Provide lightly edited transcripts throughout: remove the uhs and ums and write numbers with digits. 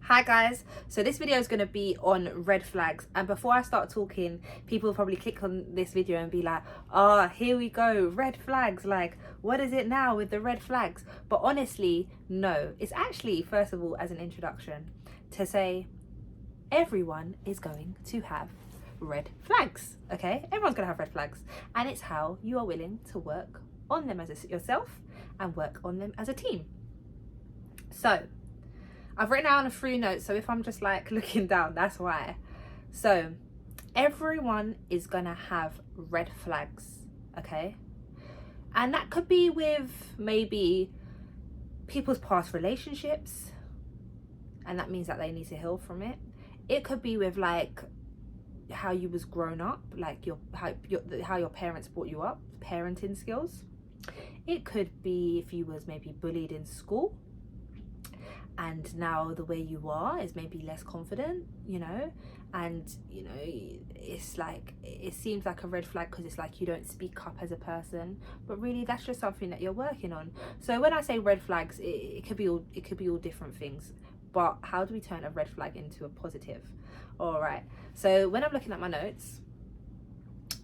Hi guys, so this video is going to be on red flags, and before I start talking, people will probably click on this video and be like, oh, here we go, red flags, like what is it now with the red flags? But honestly, no, it's actually, first of all, as an introduction to say everyone is going to have red flags. Okay, everyone's gonna have red flags, and it's how you are willing to work on them as yourself and work on them as a team. So I've written down a few notes, so if I'm just like looking down, that's why. So everyone is gonna have red flags, okay? And that could be with maybe people's past relationships, and that means that they need to heal from it. It could be with like how you was grown up, like how your parents brought you up, parenting skills. It could be if you was maybe bullied in school, and now the way you are is maybe less confident, and it's like, it seems like a red flag because it's like you don't speak up as a person, but really that's just something that you're working on. So when I say red flags, it could be all different things, but how do we turn a red flag into a positive? All right, so when I'm looking at my notes,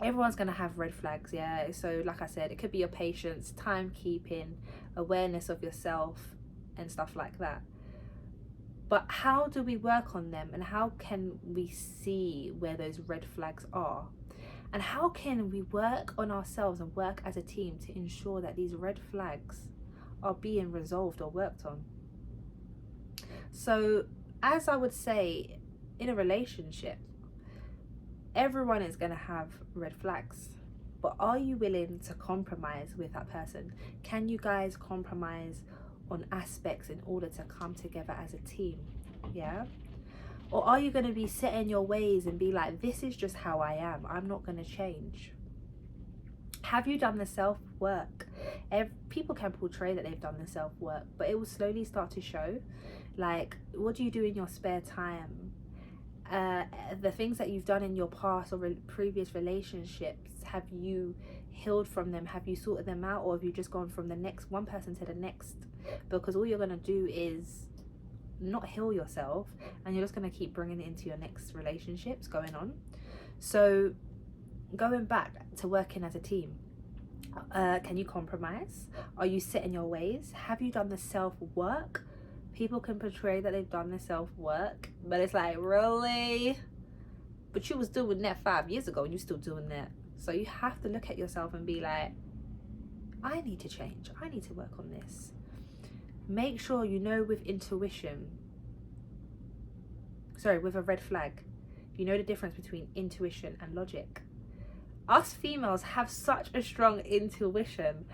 everyone's gonna have red flags, yeah. So like I said, it could be your patience, timekeeping, awareness of yourself, and stuff like that. But how do we work on them, and how can we see where those red flags are? And how can we work on ourselves and work as a team to ensure that these red flags are being resolved or worked on? So, as I would say, in a relationship, everyone is going to have red flags. But are you willing to compromise with that person? Can you guys compromise on aspects in order to come together as a team? Yeah? Or are you going to be set in your ways and be like, this is just how I am, I'm not going to change? Have you done the self-work? People can portray that they've done the self-work, but it will slowly start to show. Like, what do you do in your spare time? The things that you've done in your past or previous relationships, have you healed from them? Have you sorted them out? Or have you just gone from the next one person to the next? Because all you're going to do is not heal yourself, and you're just going to keep bringing it into your next relationships going on. So going back to working as a team, can you compromise? Are you set in your ways? Have you done the self-work? People can portray that they've done the self-work, but it's like, really? But you was doing that 5 years ago and you're still doing that. So you have to look at yourself and be like, I need to change. I need to work on this. Make sure you know with a red flag, you know the difference between intuition and logic. Us females have such a strong intuition,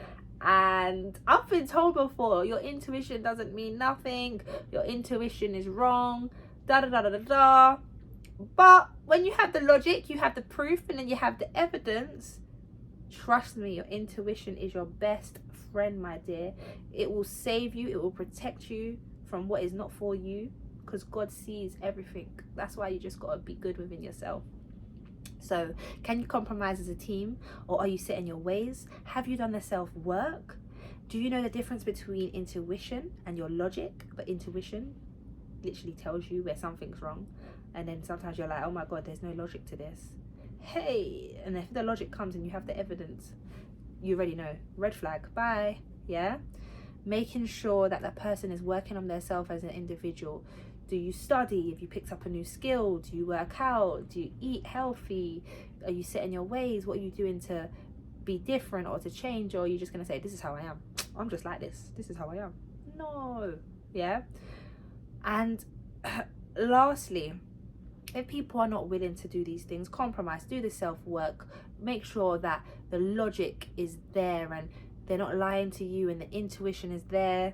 and I've been told before, your intuition doesn't mean nothing, your intuition is wrong, da da da da da da. But when you have the logic, you have the proof, and then you have the evidence, trust me, your intuition is your best friend, my dear. It will save you, it will protect you from what is not for you, because God sees everything. That's why you just got to be good within yourself. So can you compromise as a team, or are you set in your ways? Have you done the self-work? Do you know the difference between intuition and your logic? But intuition literally tells you where something's wrong, and then sometimes you're like, oh my God, there's no logic to this. Hey, and if the logic comes and you have the evidence, you already know, red flag, bye. Yeah, making sure that that person is working on themselves as an individual. Do you study? Have you picked up a new skill? Do you work out? Do you eat healthy? Are you set in your ways? What are you doing to be different or to change? Or are you just going to say, this is how I am, I'm just like this is how I am? No. Yeah. And lastly, if people are not willing to do these things, compromise, do the self-work, make sure that the logic is there and they're not lying to you and the intuition is there,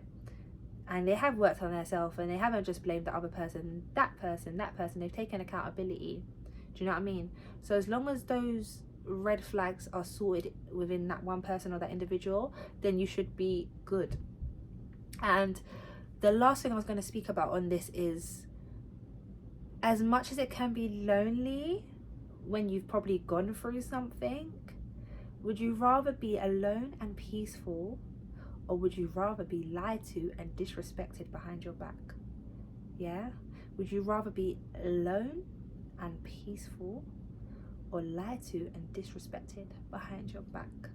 and they have worked on themselves and they haven't just blamed the other person, that person, they've taken accountability. Do you know what I mean? So as long as those red flags are sorted within that one person or that individual, then you should be good. And the last thing I was going to speak about on this is, as much as it can be lonely when you've probably gone through something, would you rather be alone and peaceful, or would you rather be lied to and disrespected behind your back? Yeah, Would you rather be alone and peaceful, or lied to and disrespected behind your back?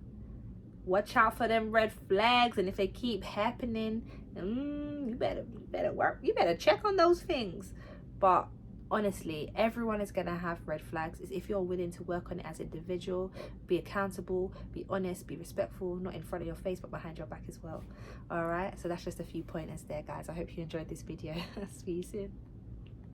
Watch out for them red flags, and if they keep happening, you better check on those things. But honestly, everyone is gonna have red flags. It's if you're willing to work on it as an individual, be accountable, be honest, be respectful, not in front of your face but behind your back as well. All right, so that's just a few pointers there, guys. I hope you enjoyed this video. See you soon.